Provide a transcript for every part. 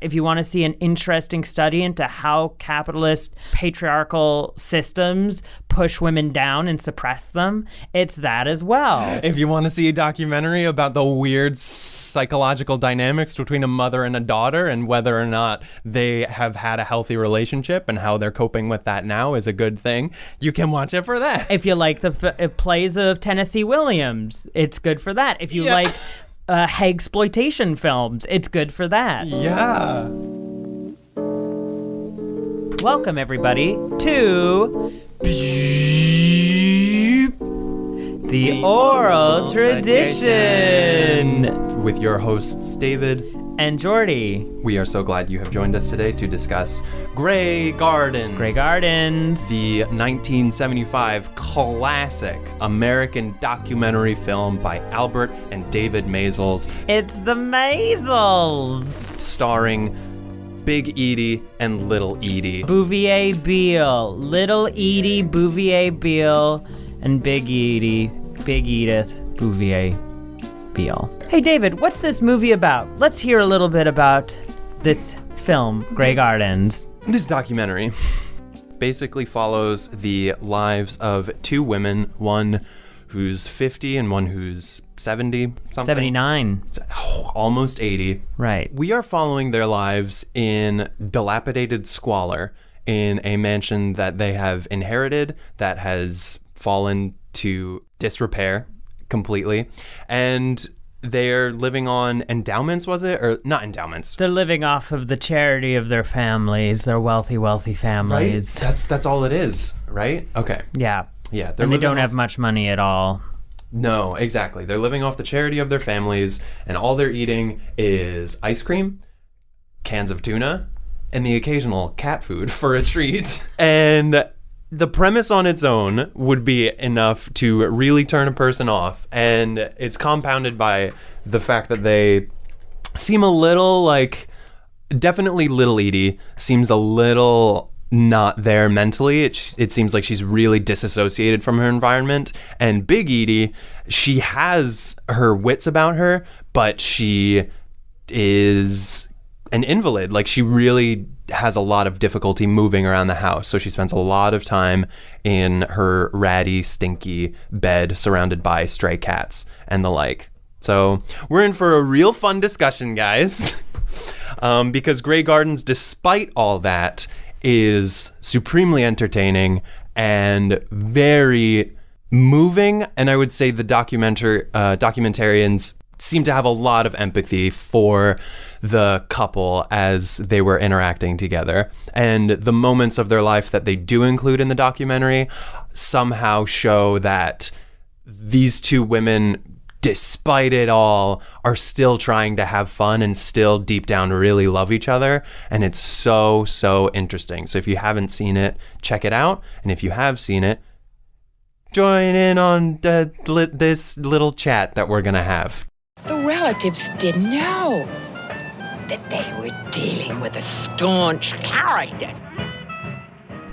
If you want to see an interesting study into how capitalist patriarchal systems push women down and suppress them, it's that as well. If you want to see a documentary about the weird psychological dynamics between a mother and a daughter and whether or not they have had a healthy relationship and how they're coping with that now is a good thing, you can watch it for that. If you like the plays of Tennessee Williams, it's good for that. If you like Hagsploitation films, it's good for that. Yeah. Welcome, everybody, to the Oral Tradition with your hosts, David and Jordy. We are so glad you have joined us today to discuss Grey Gardens. Grey Gardens. The 1975 classic American documentary film by Albert and David Maysles. It's the Maysles. Starring Big Edie and Little Edie. Bouvier Beale. Little Edie, Bouvier Beale, and Big Edie, Big Edith, Bouvier Beale. Hey, David, what's this movie about? Let's hear a little bit about this film, Grey Gardens. This documentary basically follows the lives of two women, one who's 50 and one who's 70 something. 79. Almost 80. Right. We are following their lives in dilapidated squalor in a mansion that they have inherited that has fallen to disrepair completely, and they're living on endowments, was it? Or not endowments. They're living off of the charity of their families, their wealthy families. Right? That's all it is, right? Okay. Yeah. Yeah. And they don't have much money at all. No, exactly. They're living off the charity of their families, and all they're eating is ice cream, cans of tuna, and the occasional cat food for a treat. And the premise on its own would be enough to really turn a person off, and it's compounded by the fact that they seem a little definitely Little Edie seems a little not there mentally. It seems like she's really disassociated from her environment, and Big Edie, she has her wits about her, but she is an invalid. Like, she really has a lot of difficulty moving around the house, so she spends a lot of time in her ratty, stinky bed surrounded by stray cats and the like. So we're in for a real fun discussion, guys, because Grey Gardens, despite all that, is supremely entertaining and very moving. And I would say the documentarians seem to have a lot of empathy for the couple as they were interacting together. And the moments of their life that they do include in the documentary somehow show that these two women, despite it all, are still trying to have fun and still deep down really love each other. And it's so, so interesting. So if you haven't seen it, check it out. And if you have seen it, join in on this little chat that we're going to have. The relatives didn't know that they were dealing with a staunch character.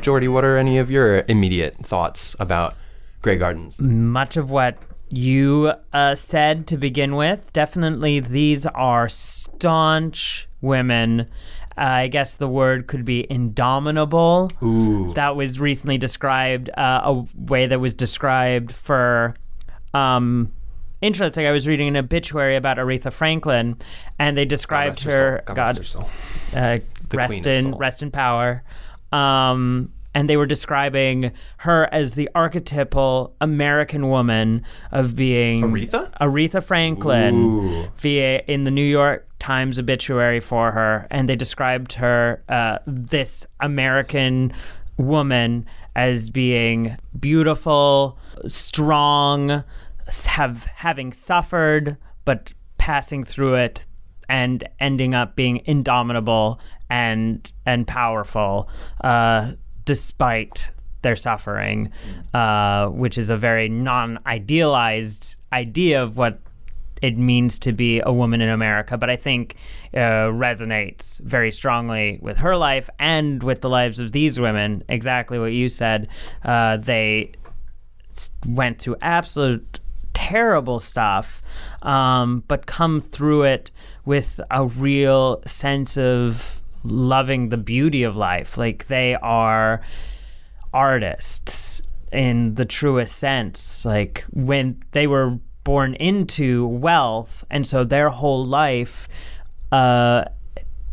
Jordy, what are any of your immediate thoughts about Grey Gardens? Much of what you said to begin with. Definitely these are staunch women. I guess the word could be indomitable. Ooh. That was recently described, a way that was described for... interesting. I was reading an obituary about Aretha Franklin, and they described her. Rest in power. And they were describing her as the archetypal American woman of being Aretha Franklin. Ooh. In the New York Times obituary for her, and they described her, this American woman, as being beautiful, strong, having suffered but passing through it and ending up being indomitable and powerful despite their suffering, which is a very non-idealized idea of what it means to be a woman in America, but I think resonates very strongly with her life and with the lives of these women. Exactly what you said. They went through absolute terrible stuff, but come through it with a real sense of loving the beauty of life. Like, they are artists in the truest sense. Like, when they were born into wealth, and so their whole life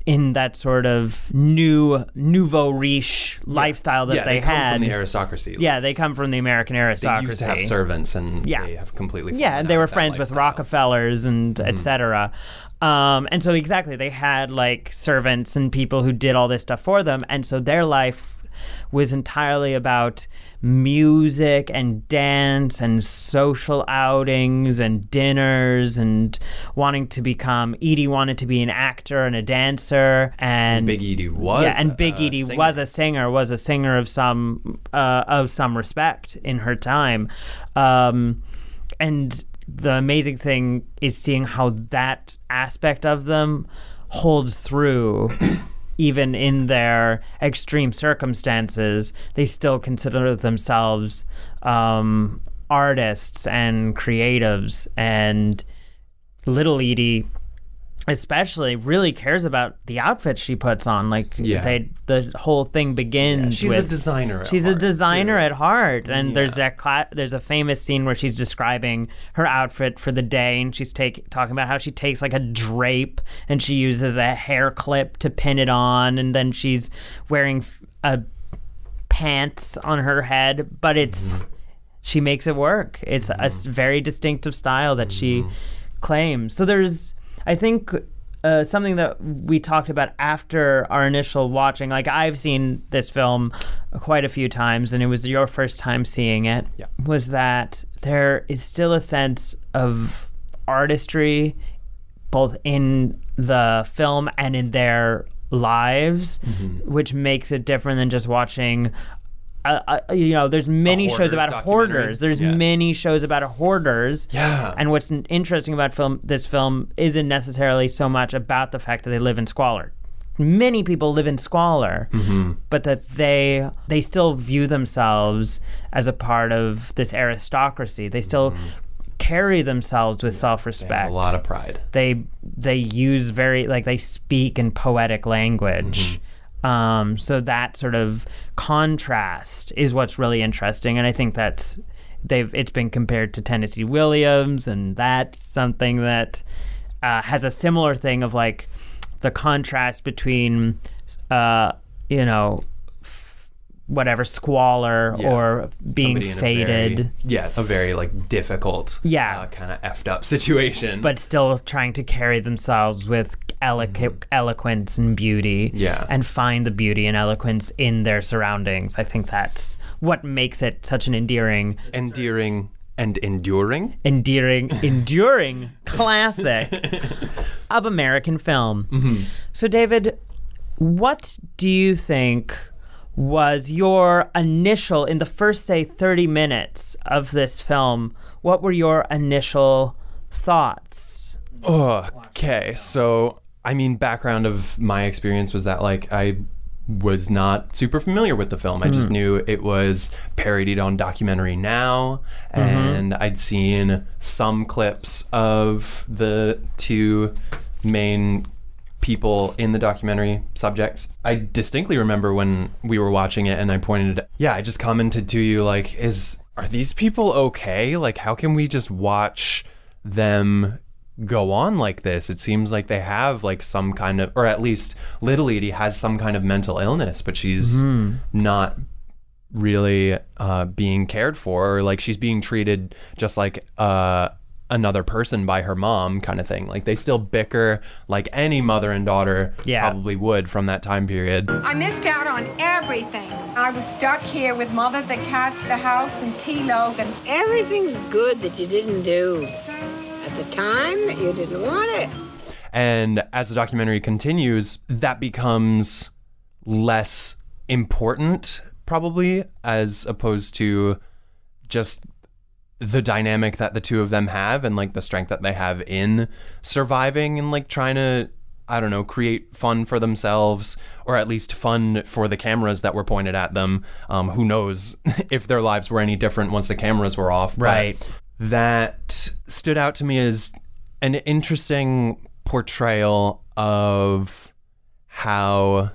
in that sort of nouveau riche lifestyle that they come had. From the aristocracy. Yeah, they come from the American aristocracy. They used to have servants, and they have completely fallen and they out were of that friends with lifestyle. Rockefellers and etc. And so exactly, they had like servants and people who did all this stuff for them, and so their life was entirely about music and dance and social outings and dinners and wanting to become. Edie wanted to be an actor and a dancer, and Big Edie was. Yeah, and Big Edie singer. was a singer of some respect in her time, and the amazing thing is seeing how that aspect of them holds through. Even in their extreme circumstances, they still consider themselves artists and creatives. And little Edie especially really cares about the outfits she puts on. Like, the whole thing begins she's with... a designer at She's heart, a designer too. at heart. And there's there's a famous scene where she's describing her outfit for the day, and she's talking about how she takes like a drape and she uses a hair clip to pin it on, and then she's wearing pants on her head, but she makes it work. It's a very distinctive style that she claims. So there's, I think, something that we talked about after our initial watching. Like, I've seen this film quite a few times, and it was your first time seeing it, was that there is still a sense of artistry both in the film and in their lives, which makes it different than just watching there's many shows about hoarders. There's many shows about hoarders. Yeah. And what's interesting about this film isn't necessarily so much about the fact that they live in squalor. Many people live in squalor, but that they still view themselves as a part of this aristocracy. They still carry themselves with self-respect. They have a lot of pride. They use they speak in poetic language. So that sort of contrast is what's really interesting, and I think that's it's been compared to Tennessee Williams, and that's something that has a similar thing of like the contrast between whatever squalor or being Somebody in faded. A very like difficult, kind of effed up situation, but still trying to carry themselves with eloquence and beauty, and find the beauty and eloquence in their surroundings. I think that's what makes it such an enduring classic of American film. So, David, what do you think was your initial, in the first, say, 30 minutes of this film, what were your initial thoughts? Okay, so, I mean, background of my experience was that, like, I was not super familiar with the film. I just knew it was parodied on Documentary Now, and I'd seen some clips of the two main people in the documentary subjects. I distinctly remember when we were watching it and I I just commented to you, like, are these people okay? Like, how can we just watch them go on like this? It seems like they have like some kind of, or at least little Edie has some kind of mental illness, but she's not really being cared for, or like she's being treated just like another person by her mom, kind of thing. Like, they still bicker like any mother and daughter probably would from that time period. I missed out on everything. I was stuck here with Mother, the cats, the house, and T-Logan. Everything's good that you didn't do. At the time, you didn't want it. And as the documentary continues, that becomes less important, probably, as opposed to just the dynamic that the two of them have and like the strength that they have in surviving and like trying to, I don't know, create fun for themselves, or at least fun for the cameras that were pointed at them. Who knows if their lives were any different once the cameras were off. Right. But that stood out to me as an interesting portrayal of how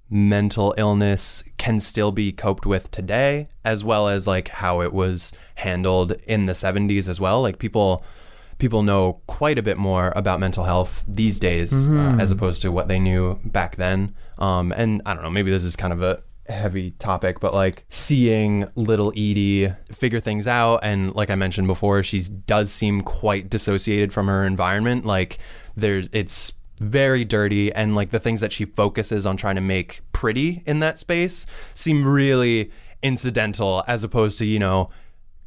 mental illness can still be coped with today, as well as like how it was handled in the 70s as well. Like people know quite a bit more about mental health these days as opposed to what they knew back then. And I don't know, maybe this is kind of a heavy topic, but like seeing little Edie figure things out, and like I mentioned before, she does seem quite dissociated from her environment. Like it's very dirty, and like the things that she focuses on trying to make pretty in that space seem really incidental, as opposed to, you know,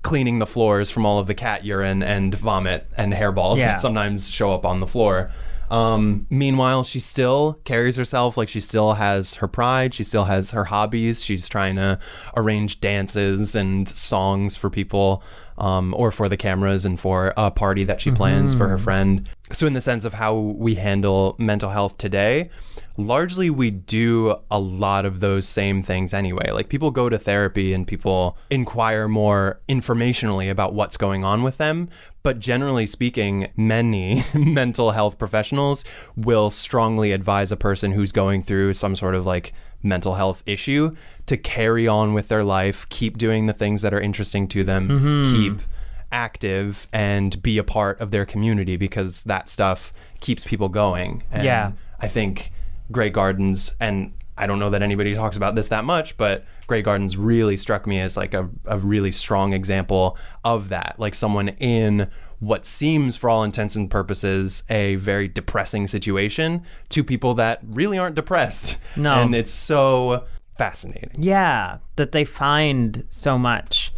cleaning the floors from all of the cat urine and vomit and hairballs that sometimes show up on the floor. Meanwhile, she still carries herself like she still has her pride. She still has her hobbies. She's trying to arrange dances and songs for people, or for the cameras and for a party that she plans for her friend. So in the sense of how we handle mental health today, largely we do a lot of those same things anyway. Like people go to therapy and people inquire more informationally about what's going on with them. But generally speaking, many mental health professionals will strongly advise a person who's going through some sort of like mental health issue to carry on with their life, keep doing the things that are interesting to them, keep active, and be a part of their community, because that stuff keeps people going. And I think Grey Gardens, and I don't know that anybody talks about this that much, but Grey Gardens really struck me as like a really strong example of that. Like someone in what seems, for all intents and purposes, a very depressing situation to people that really aren't depressed. No. And it's so fascinating. Yeah, that they find so much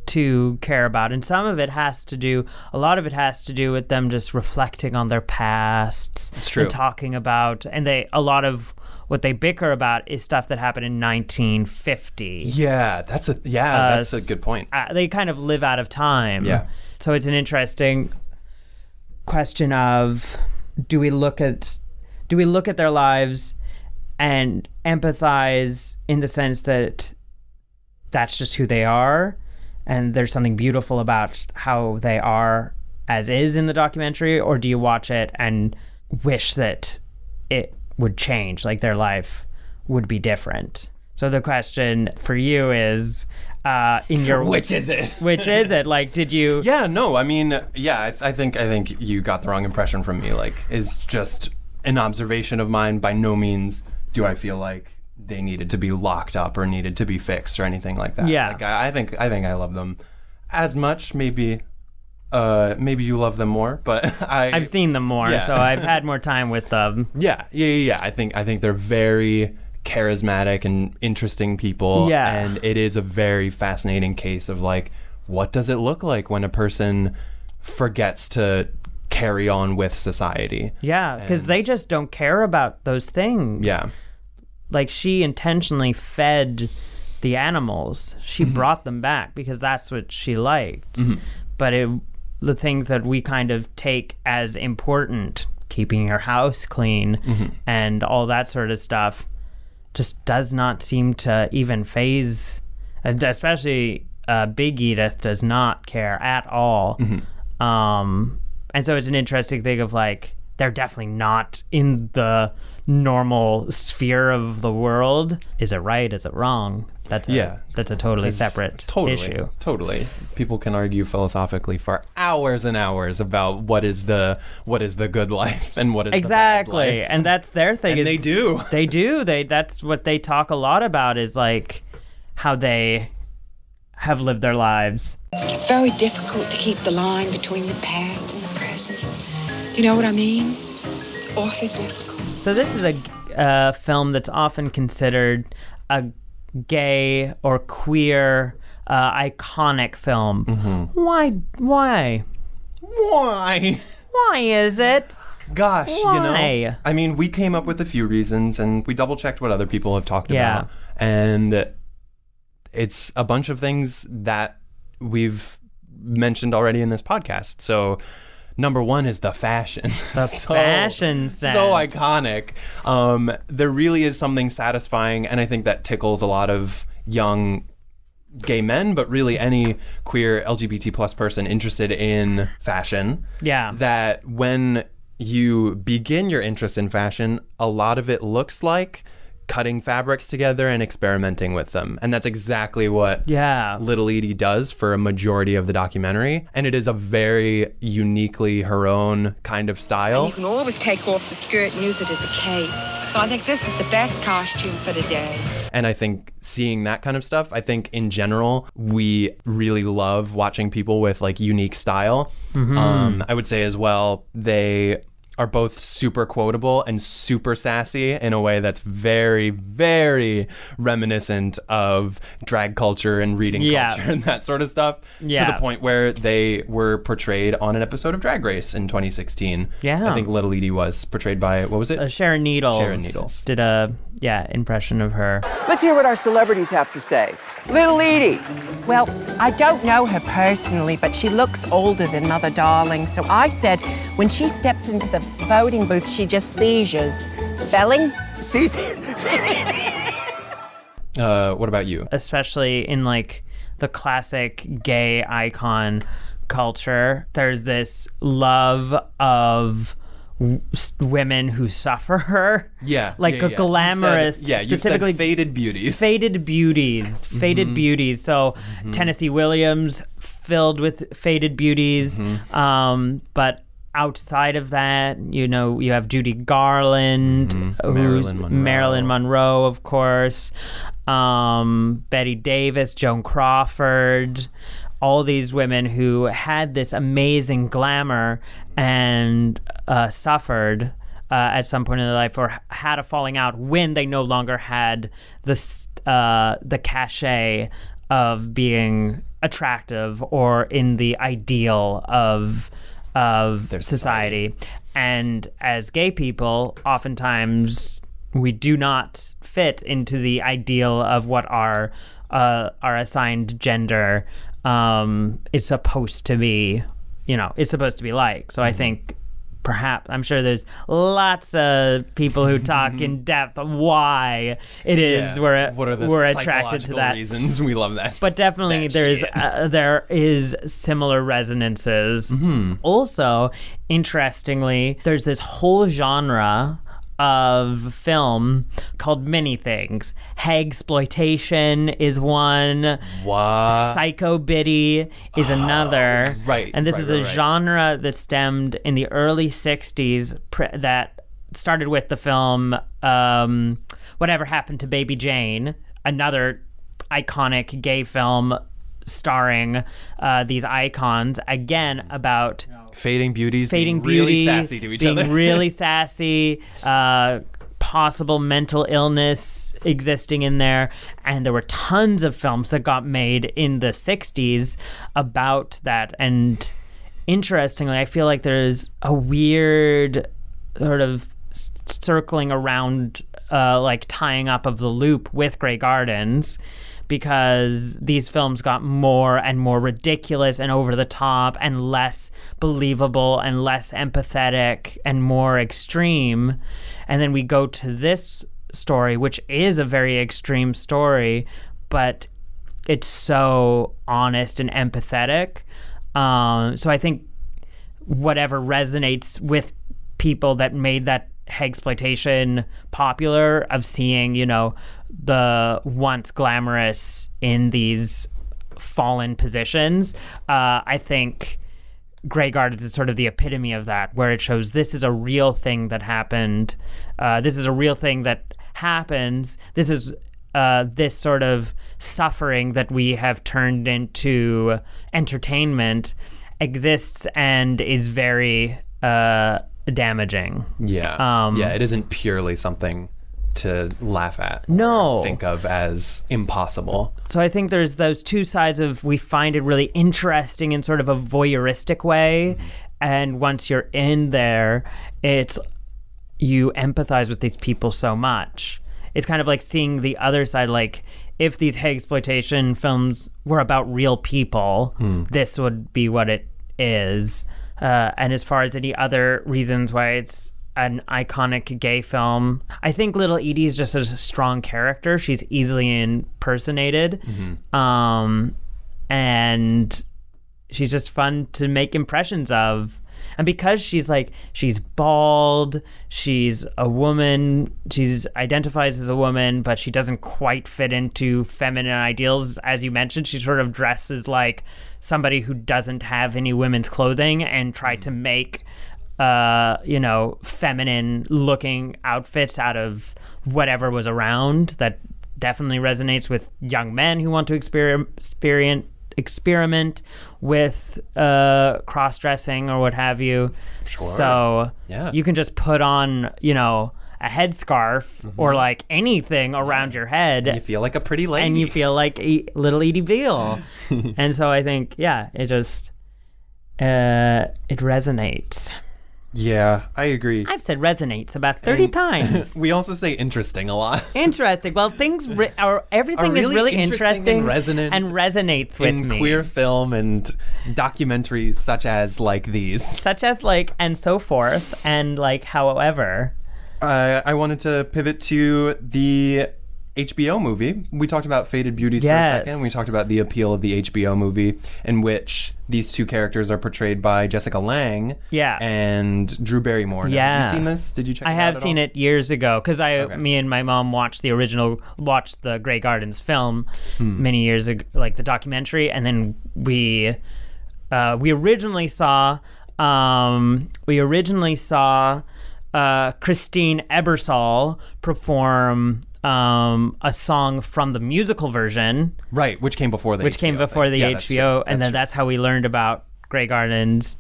to care about. And a lot of it has to do with them just reflecting on their pasts. It's true. And talking about, and a lot of what they bicker about is stuff that happened in 1950. Yeah, that's a good point. They kind of live out of time. Yeah. So it's an interesting question of, do we look at their lives and empathize in the sense that that's just who they are, and there's something beautiful about how they are as is in the documentary, or do you watch it and wish that it would change, like their life would be different? So the question for you is, in your which is it? Which is it? Like, did you? Yeah, no, I mean, yeah, I think you got the wrong impression from me. Like, it's just an observation of mine. By no means do I feel like they needed to be locked up or needed to be fixed or anything like that. Yeah. Like, I think I love them as much. Maybe you love them more, but I've seen them more, so I've had more time with them. Yeah. I think they're very charismatic and interesting people. Yeah. And it is a very fascinating case of like, what does it look like when a person forgets to carry on with society? Yeah, because they just don't care about those things. Yeah. Like, she intentionally fed the animals. She brought them back because that's what she liked. But the things that we kind of take as important, keeping your house clean and all that sort of stuff, just does not seem to even phase, especially Big Edith does not care at all. And so it's an interesting thing of like, they're definitely not in the normal sphere of the world. Is it right? Is it wrong? That's a totally separate issue. Totally. People can argue philosophically for hours and hours about what is the good life and what is the bad life. And that's their thing. And they do. They do. That's what they talk a lot about, is like how they have lived their lives. It's very difficult to keep the line between the past and the present. You know what I mean? It's awfully difficult. So this is a film that's often considered a gay or queer iconic film. Why is it? Gosh, Why? you know, I mean, we came up with a few reasons and we double checked what other people have talked about. And it's a bunch of things that we've mentioned already in this podcast. So number one is the fashion. The fashion sense. So iconic. There really is something satisfying, and I think that tickles a lot of young gay men, but really any queer LGBT plus person interested in fashion. Yeah. That when you begin your interest in fashion, a lot of it looks like cutting fabrics together and experimenting with them. And that's exactly what Little Edie does for a majority of the documentary. And it is a very uniquely her own kind of style. And you can always take off the skirt and use it as a cape. So I think this is the best costume for the day. And I think seeing that kind of stuff, I think in general, we really love watching people with like unique style. I would say as well, they are both super quotable and super sassy in a way that's very, very reminiscent of drag culture and reading culture and that sort of stuff. To the point where they were portrayed on an episode of Drag Race in 2016. I think Little Edie was portrayed by, what was it? Sharon Needles. Sharon Needles. Did a impression of her. Let's hear what our celebrities have to say. Little Edie. Well, I don't know her personally, but she looks older than Mother Darling. So I said when she steps into the voting booth, she just seizures. Spelling? What about you? Especially in like the classic gay icon culture, there's this love of women who suffer her. A glamorous, specifically you said faded beauties. Faded beauties. So Tennessee Williams filled with faded beauties. But outside of that, you know, you have Judy Garland, who's Marilyn Monroe, of course, Betty Davis, Joan Crawford, all these women who had this amazing glamour and suffered at some point in their life, or had a falling out when they no longer had the cachet of being attractive or in the ideal of their society. And as gay people, oftentimes we do not fit into the ideal of what our assigned gender is supposed to be, is supposed to be like. So I think perhaps, I'm sure there's lots of people who talk in depth of why it is we're attracted to that. Reasons we love that. But definitely there is similar resonances. Also, interestingly, there's this whole genre of film called many things. Hagsploitation is one. What? Psycho Biddy is another. Right. And this is a genre that stemmed in the early 60s that started with the film Whatever Happened to Baby Jane, another iconic gay film starring these icons, again about fading beauties being really sassy to each other. Being really sassy, possible mental illness existing in there. And there were tons of films that got made in the 60s about that. And interestingly, I feel like there's a weird sort of circling around, like tying up of the loop with Grey Gardens, because these films got more and more ridiculous and over the top and less believable and less empathetic and more extreme. And then we go to this story, which is a very extreme story, but it's so honest and empathetic. So I think whatever resonates with people that made that Hagsploitation popular, of seeing, the once glamorous in these fallen positions, I think Grey Gardens is sort of the epitome of that, where it shows this is a real thing that happened. This is a real thing that happens. This is this sort of suffering that we have turned into entertainment exists and is very damaging. It isn't purely something to laugh at. No. Or think of as impossible. So I think there's those two sides of, we find it really interesting in sort of a voyeuristic way, and once you're in there, you empathize with these people so much. It's kind of like seeing the other side, like if these Hagsploitation films were about real people, this would be what it is. And as far as any other reasons why it's an iconic gay film. I think Little Edie is just a strong character. She's easily impersonated. And she's just fun to make impressions of. And because she's bald, she's a woman, she's identifies as a woman, but she doesn't quite fit into feminine ideals. As you mentioned, she sort of dresses like somebody who doesn't have any women's clothing and tried to make, feminine looking outfits out of whatever was around. That definitely resonates with young men who want to experiment with cross-dressing or what have you. Sure. So Yeah. you can just put on, a headscarf or like anything around your head. You feel like a pretty lady. And you feel like little Edie Beale. And so I think, it just, it resonates. Yeah, I agree. I've said resonates about 30 times. We also say interesting a lot. Interesting. Well, everything is really interesting and resonant and resonates with in me. queer film and documentaries such as like these. Such as and so forth and however. I wanted to pivot to the HBO movie. We talked about Faded Beauties for a second. We talked about the appeal of the HBO movie, in which these two characters are portrayed by Jessica Lange and Drew Barrymore. Yeah. Have you seen this? Did you check it out? I have seen it years ago because Okay. me and my mom watched the Grey Gardens film many years ago, like the documentary, and then we originally saw Christine Ebersol perform a song from the musical version, Right, which came before the HBO, and then that's how we learned about Grey Gardens.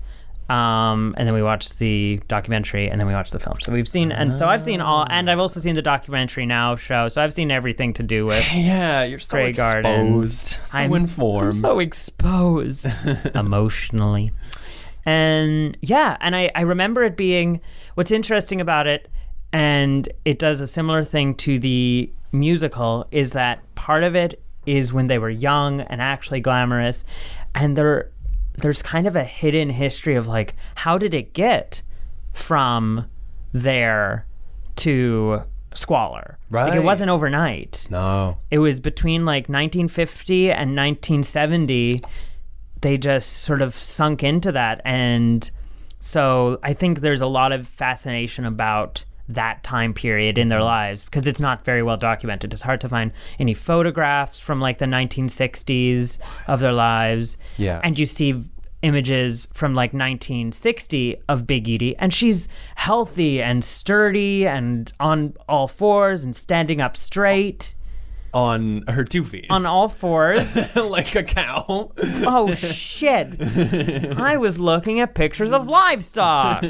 And then we watched the documentary, and then we watched the film. So we've seen, and so I've seen all, and I've also seen the documentary now show. So I've seen everything to do with you're so Grey exposed, Gardens. so informed, I'm so exposed emotionally. And I remember it being, what's interesting about it, and it does a similar thing to the musical, is that part of it is when they were young and actually glamorous, and there's kind of a hidden history of how did it get from there to squalor? Right. It wasn't overnight. No. It was between 1950 and 1970. They just sort of sunk into that. And so I think there's a lot of fascination about that time period in their lives because it's not very well documented. It's hard to find any photographs from the 1960s of their lives. Yeah. And you see images from 1960 of Big Edie, and she's healthy and sturdy and on all fours and standing up straight. On her 2 feet. On all fours. Like a cow. Oh, shit. I was looking at pictures of livestock.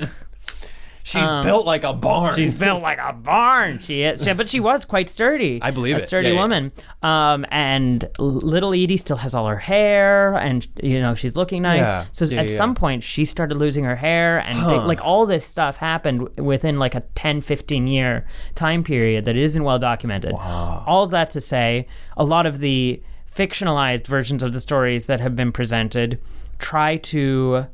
She's built like a barn. She's built like a barn. She is. But she was quite sturdy. I believe it. A sturdy woman. And little Edie still has all her hair, and, she's looking nice. Yeah. So at some point, she started losing her hair, and all this stuff happened within a 10, 15-year time period that isn't well documented. Wow. All of that to say, a lot of the fictionalized versions of the stories that have been presented try to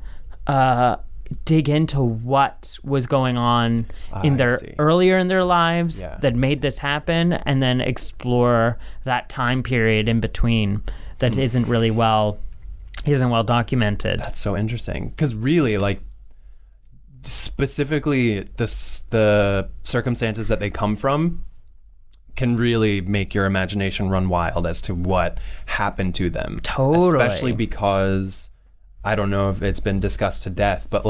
dig into what was going on earlier in their lives that made this happen, and then explore that time period in between that isn't well documented. That's so interesting because really, specifically the circumstances that they come from can really make your imagination run wild as to what happened to them. Totally. Especially because I don't know if it's been discussed to death, but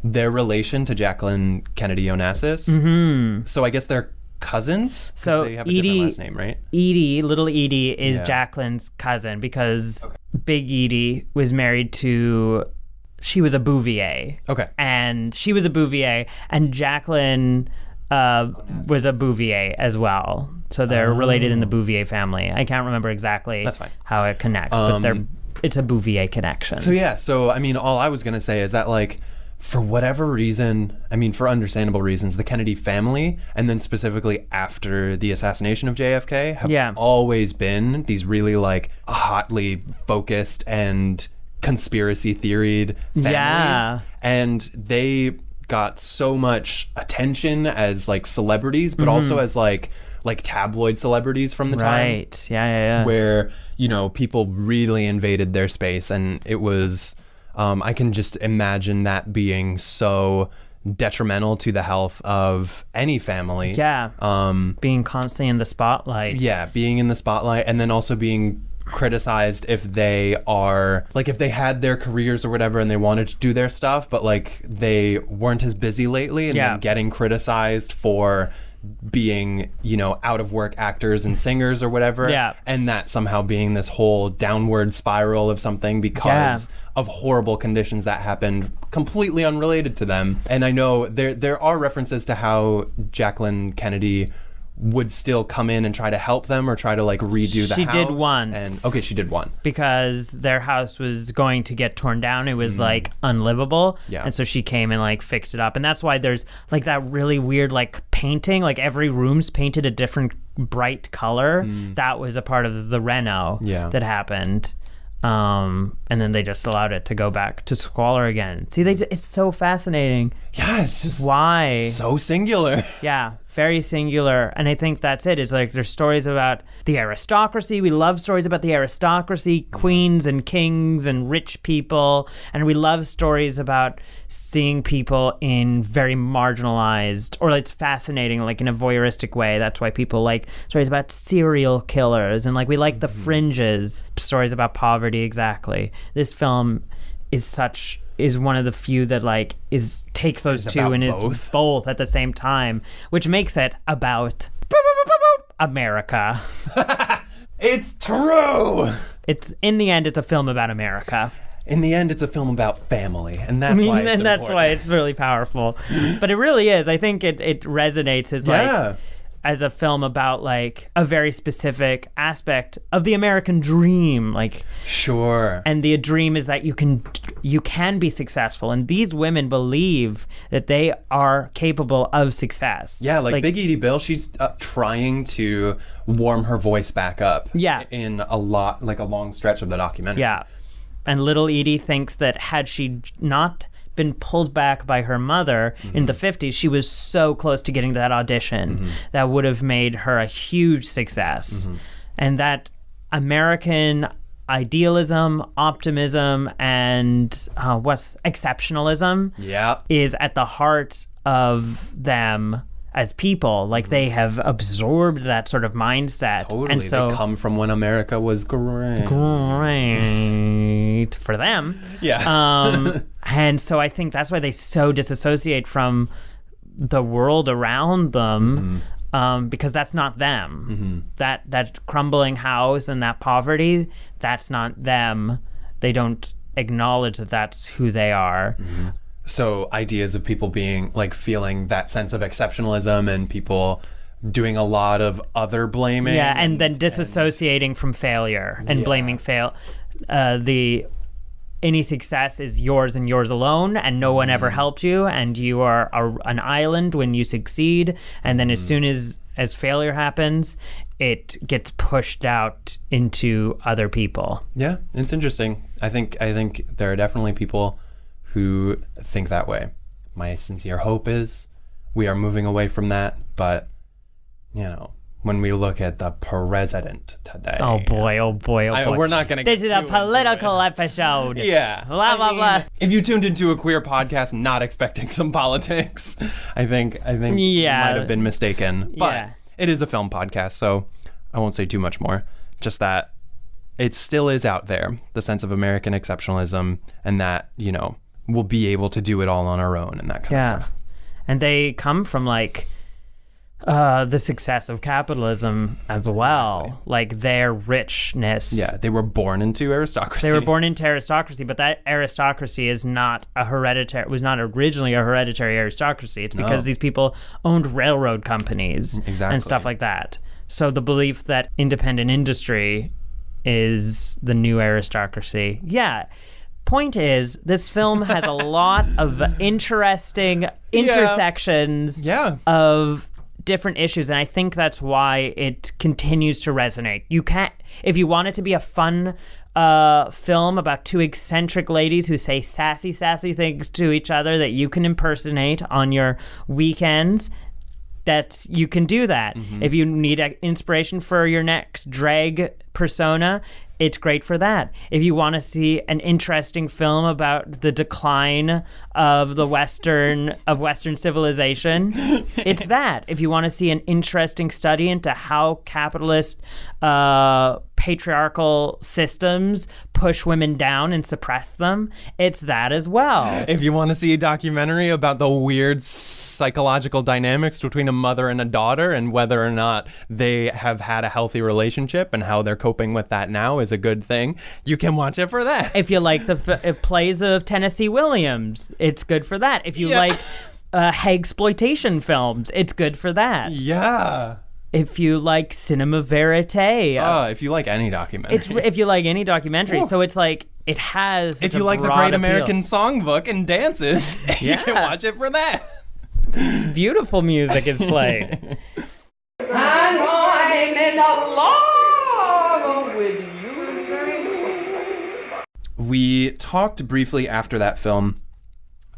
their relation to Jacqueline Kennedy Onassis. Mm-hmm. So I guess they're cousins. So they have a different last name, right? Little Edie is Jacqueline's cousin because Big Edie was married to. She was a Bouvier. Okay. And she was a Bouvier, and Jacqueline was a Bouvier as well. So they're related in the Bouvier family. I can't remember exactly how it connects, but it's a Bouvier connection. So all I was going to say is that for whatever reason, for understandable reasons, the Kennedy family, and then specifically after the assassination of JFK, have always been these really hotly focused and conspiracy theoried families. Yeah. And they got so much attention as like celebrities, but also as like tabloid celebrities from the time. Right. Yeah. Where, you know, people really invaded their space, and it was, I can just imagine that being so detrimental to the health of any family. Yeah. Being constantly in the spotlight. Yeah, being in the spotlight, and then also being criticized if they are like, if they had their careers or whatever and they wanted to do their stuff, but like they weren't as busy lately, and then getting criticized for being, you know, out of work actors and singers or whatever. Yeah. And that somehow being this whole downward spiral of something because of horrible conditions that happened completely unrelated to them. And I know there are references to how Jacqueline Kennedy would still come in and try to help them or try to like redo the house. She did once. And okay, she did one. Because their house was going to get torn down. It was like unlivable. Yeah. And so she came and like fixed it up. And that's why there's like that really weird like painting, like every room's painted a different bright color. That was a part of the reno that happened. And then they just allowed it to go back to squalor again. See, it's so fascinating. Yeah, it's just why so singular. Yeah, very singular. And I think that's it, is like there's stories about the aristocracy. We love stories about the aristocracy, queens and kings and rich people. And we love stories about seeing people in very marginalized, or it's fascinating, like in a voyeuristic way. That's why people like stories about serial killers, and like we like the fringes, stories about poverty. Exactly. This film is one of the few that like takes those two and is both at the same time, which makes it about America. It's true. It's in the end, it's a film about America. In the end, it's a film about family, and that's why it's important. That's why it's really powerful. But it really is. I think it resonates as like as a film about like a very specific aspect of the American dream, like sure. And the dream is that you can be successful, and these women believe that they are capable of success. Yeah, like Big Edie Beale, she's trying to warm her voice back up. Yeah, in a long stretch of the documentary. Yeah, and little Edie thinks that had she not been pulled back by her mother in the 50s, she was so close to getting that audition that would have made her a huge success. And that American idealism, optimism, and exceptionalism is at the heart of them as people. Like they have absorbed that sort of mindset. Totally. And so they come from when America was great for them. Yeah. And so I think that's why they so disassociate from the world around them, because that's not them. That crumbling house and that poverty, that's not them. They don't acknowledge that that's who they are. So ideas of people being like feeling that sense of exceptionalism and people doing a lot of other blaming. Yeah, and then disassociating from failure and blaming any success is yours and yours alone, and no one ever helped you, and you are an island when you succeed. And then as soon as failure happens, it gets pushed out into other people. Yeah, it's interesting. I think there are definitely people who think that way. My sincere hope is we are moving away from that, but you know, when we look at the president today. Oh boy. We're not going to This is a political episode. Yeah. Blah, blah, blah. If you tuned into a queer podcast not expecting some politics, I think you might have been mistaken. But it is a film podcast, so I won't say too much more. Just that it still is out there, the sense of American exceptionalism, and that, you know, we'll be able to do it all on our own and that kind of stuff. And they come from like the success of capitalism as well. Exactly. Like their richness. Yeah, they were born into aristocracy. But that aristocracy is not was not originally a hereditary aristocracy. It's because these people owned railroad companies and stuff like that. So the belief that independent industry is the new aristocracy. Yeah. Point is, this film has a lot of interesting intersections of different issues, and I think that's why it continues to resonate. You can't, if you want it to be a fun film about two eccentric ladies who say sassy things to each other that you can impersonate on your weekends, that you can do that. If you need inspiration for your next drag persona, it's great for that. If you want to see an interesting film about the decline of Western civilization, it's that. If you want to see an interesting study into how capitalist patriarchal systems push women down and suppress them, it's that as well. If you want to see a documentary about the weird psychological dynamics between a mother and a daughter and whether or not they have had a healthy relationship and how they're coping with that now is a good thing, you can watch it for that. If you like the plays of Tennessee Williams, it's good for that. If you like Hagsploitation films, it's good for that. Yeah. If you like cinema verite. If you like any documentary. If you like any documentary. So it's like, it has If you like the Great American Songbook and dances, you can watch it for that. Beautiful music is played. And I'm in love with you. We talked briefly after that film.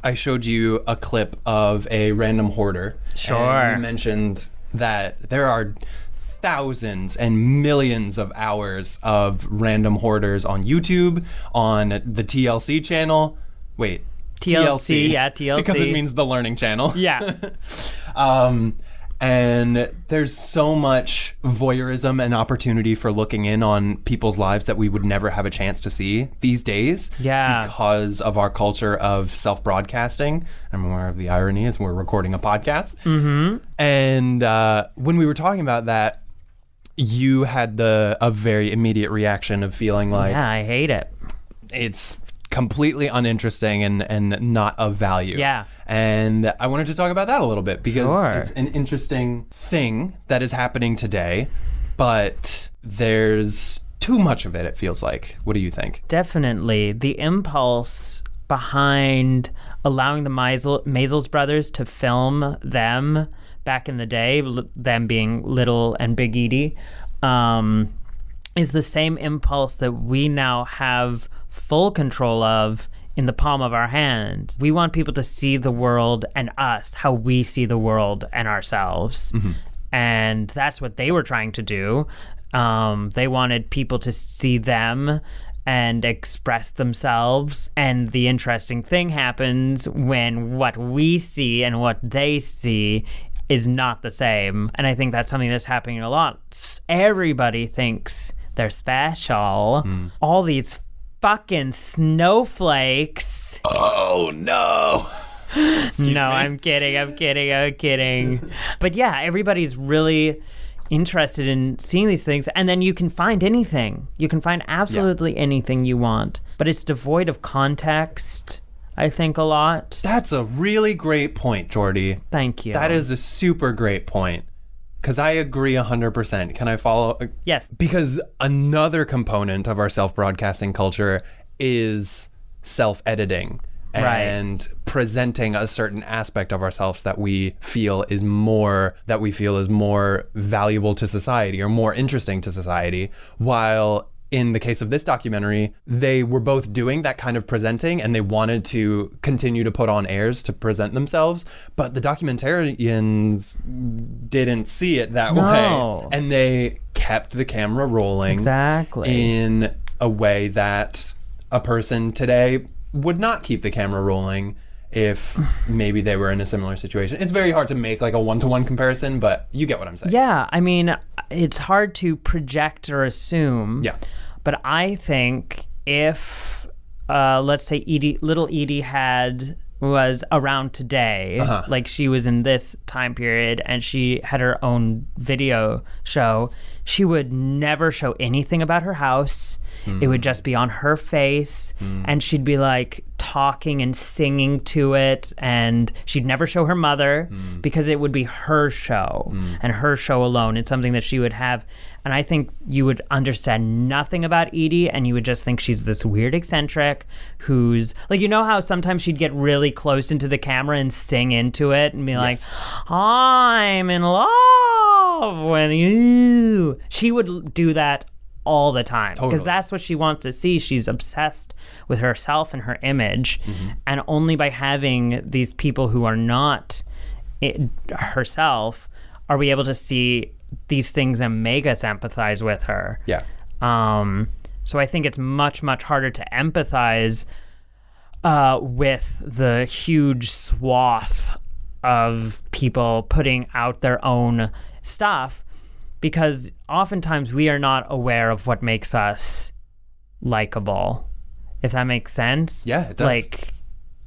I showed you a clip of a random hoarder. Sure. And we mentioned that there are thousands and millions of hours of random hoarders on YouTube, on the TLC channel. Wait. TLC, yeah, TLC. Because it means the learning channel. Yeah. And there's so much voyeurism and opportunity for looking in on people's lives that we would never have a chance to see these days. Yeah. Because of our culture of self-broadcasting. I'm aware of the irony as we're recording a podcast. And when we were talking about that, you had a very immediate reaction of feeling like... Yeah, I hate it. It's completely uninteresting and not of value. Yeah. And I wanted to talk about that a little bit because Sure. it's an interesting thing that is happening today, but there's too much of it, it feels like. What do you think? Definitely. The impulse behind allowing the Maysles brothers to film them back in the day, them being Little and Big Edie, is the same impulse that we now have full control of in the palm of our hands. We want people to see the world and us, how we see the world and ourselves. And that's what they were trying to do. They wanted people to see them and express themselves. And the interesting thing happens when what we see and what they see is not the same. And I think that's something that's happening a lot. Everybody thinks they're special. All these fucking snowflakes. Oh, no. I'm kidding. But yeah, everybody's really interested in seeing these things. And then you can find anything. You can find absolutely anything you want. But it's devoid of context, I think, a lot. That's a really great point, Jordy. Thank you. That is a super great point. Because I agree 100%. Can I follow? Yes. Because another component of our self-broadcasting culture is self-editing and presenting a certain aspect of ourselves that we feel is more valuable to society or more interesting to society, while in the case of this documentary, they were both doing that kind of presenting and they wanted to continue to put on airs to present themselves, but the documentarians didn't see it that way. And they kept the camera rolling in a way that a person today would not keep the camera rolling if maybe they were in a similar situation. It's very hard to make like a one-to-one comparison, but you get what I'm saying. Yeah, I mean, it's hard to project or assume. Yeah. But I think if, let's say, little Edie was around today, like she was in this time period and she had her own video show, she would never show anything about her house. It would just be on her face and she'd be like talking and singing to it, and she'd never show her mother because it would be her show and her show alone. It's something that she would have. And I think you would understand nothing about Edie and you would just think she's this weird eccentric who's like, you know how sometimes she'd get really close into the camera and sing into it and be like, I'm in love with you. She would do that all the time. Totally. Because that's what she wants to see. She's obsessed with herself and her image. And only by having these people who are not herself are we able to see these things and make us empathize with her. Yeah. So I think it's much, much harder to empathize with the huge swath of people putting out their own stuff, because oftentimes we are not aware of what makes us likable, if that makes sense. Yeah, it does. Like,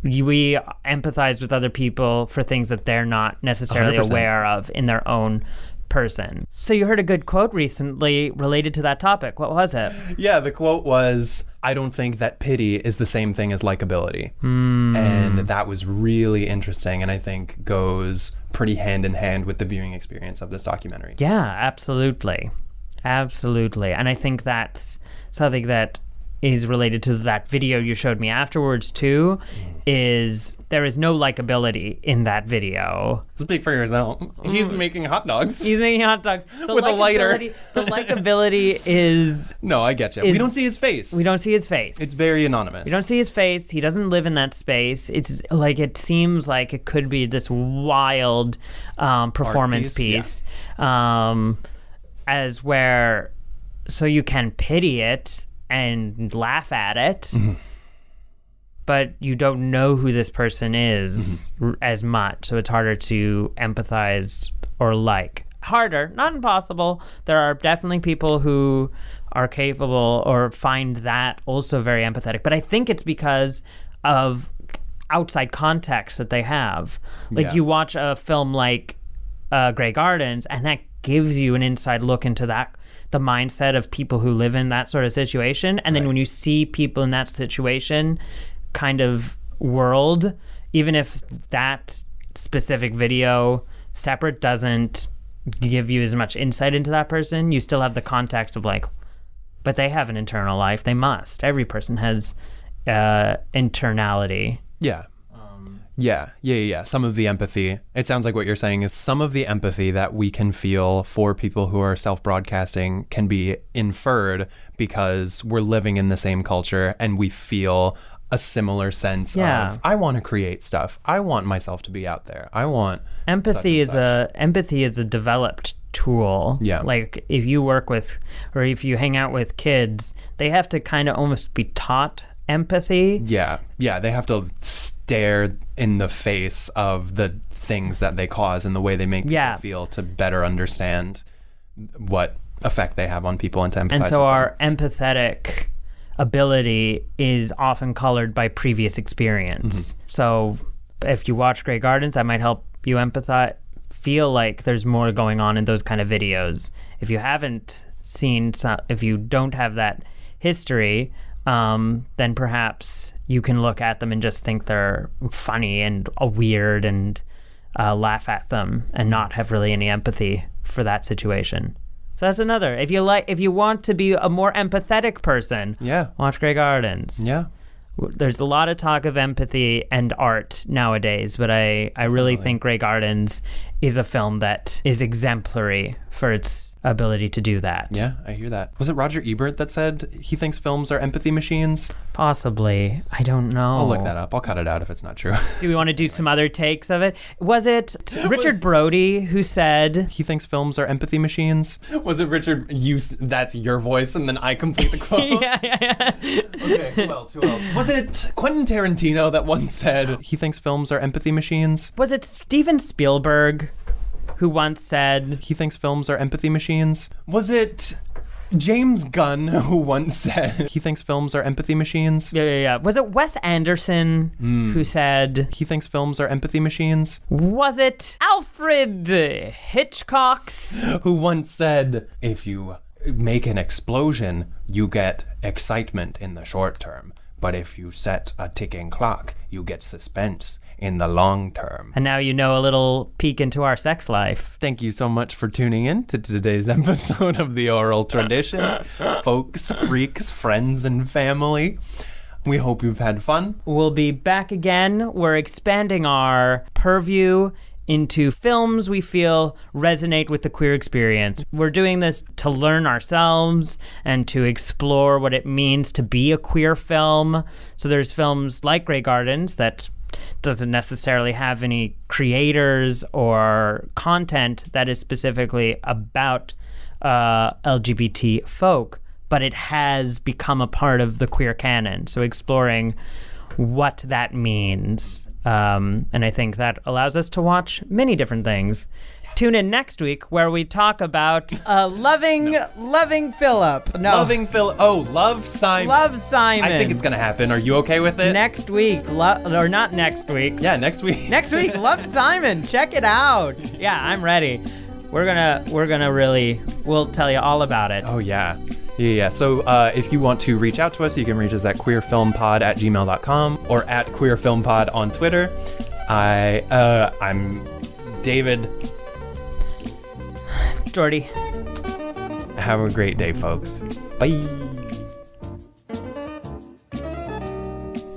we empathize with other people for things that they're not necessarily 100%. aware of in their own person. So you heard a good quote recently related to that topic. What was it? Yeah, the quote was, I don't think that pity is the same thing as likability. And that was really interesting, and I think goes pretty hand in hand with the viewing experience of this documentary. Yeah, absolutely. Absolutely. And I think that's something that is related to that video you showed me afterwards too, is there is no likability in that video. Speak for yourself. He's making hot dogs. He's making hot dogs. With a lighter. The likability is... No, I get you. We don't see his face. We don't see his face. It's very anonymous. We don't see his face. He doesn't live in that space. It's like, it seems like it could be this wild performance piece. As where, so you can pity it and laugh at it, but you don't know who this person is as much, so it's harder to empathize or like. Harder, not impossible. There are definitely people who are capable or find that also very empathetic, but I think it's because of outside context that they have. Like, you watch a film like Grey Gardens, and that gives you an inside look into the mindset of people who live in that sort of situation. And then when you see people in that situation kind of world, even if that specific video separate doesn't give you as much insight into that person, you still have the context of like, but they have an internal life. They must. Every person has internality. Yeah. Yeah. Some of the empathy, it sounds like what you're saying is some of the empathy that we can feel for people who are self-broadcasting can be inferred because we're living in the same culture and we feel a similar sense of, I want to create stuff. I want myself to be out there. I want empathy is such. Empathy is a developed tool. Yeah. Like, if you work with, or if you hang out with kids, they have to kind of almost be taught empathy. Yeah, they have to stare in the face of the things that they cause and the way they make people feel to better understand what effect they have on people and to empathize And so with our them. empathetic ability is often colored by previous experience. So if you watch Grey Gardens, that might help you empathize, feel like there's more going on in those kind of videos. If you haven't seen if you don't have that history, then perhaps you can look at them and just think they're funny and weird and laugh at them and not have really any empathy for that situation. So that's another. If you want to be a more empathetic person, watch Grey Gardens. Yeah. There's a lot of talk of empathy and art nowadays, but I really think Grey Gardens is a film that is exemplary for its ability to do that. Yeah, I hear that. Was it Roger Ebert that said he thinks films are empathy machines? Possibly. I don't know. I'll look that up. I'll cut it out if it's not true. Do we want to do some other takes of it? Was it Richard Brody who said he thinks films are empathy machines? Was it Richard? That's your voice, and then I complete the quote? Yeah. Okay, who else? Was it Quentin Tarantino that once said he thinks films are empathy machines? Was it Steven Spielberg who once said he thinks films are empathy machines? Was it James Gunn who once said he thinks films are empathy machines? Yeah. Was it Wes Anderson who said he thinks films are empathy machines? Was it Alfred Hitchcock's who once said, if you make an explosion, you get excitement in the short term, but if you set a ticking clock, you get suspense in the long term. And now you know a little peek into our sex life. Thank you so much for tuning in to today's episode of The Oral Tradition. Folks, freaks, friends, and family. We hope you've had fun. We'll be back again. We're expanding our purview into films we feel resonate with the queer experience. We're doing this to learn ourselves and to explore what it means to be a queer film. So there's films like Grey Gardens that doesn't necessarily have any creators or content that is specifically about LGBT folk, but it has become a part of the queer canon. So exploring what that means. And I think that allows us to watch many different things. Tune in next week where we talk about loving Philip. No. Loving Philip. Oh, Love Simon. Love Simon. I think it's going to happen. Are you okay with it? Next week. Or not next week. Yeah, next week. Next week, Love Simon. Check it out. Yeah, I'm ready. We're gonna really, we'll tell you all about it. Oh, yeah. Yeah. So if you want to reach out to us, you can reach us at queerfilmpod@gmail.com or at queerfilmpod on Twitter. I'm David. Jordy. Have a great day, folks. Bye.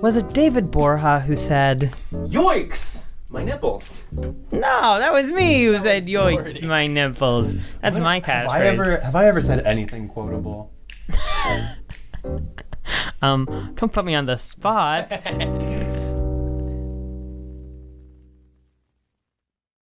Was it David Borja who said, Yoicks! My nipples. No, that was me who said, yoicks, Jordy. my nipples. That's my catchphrase. Have I ever said anything quotable? Don't put me on the spot.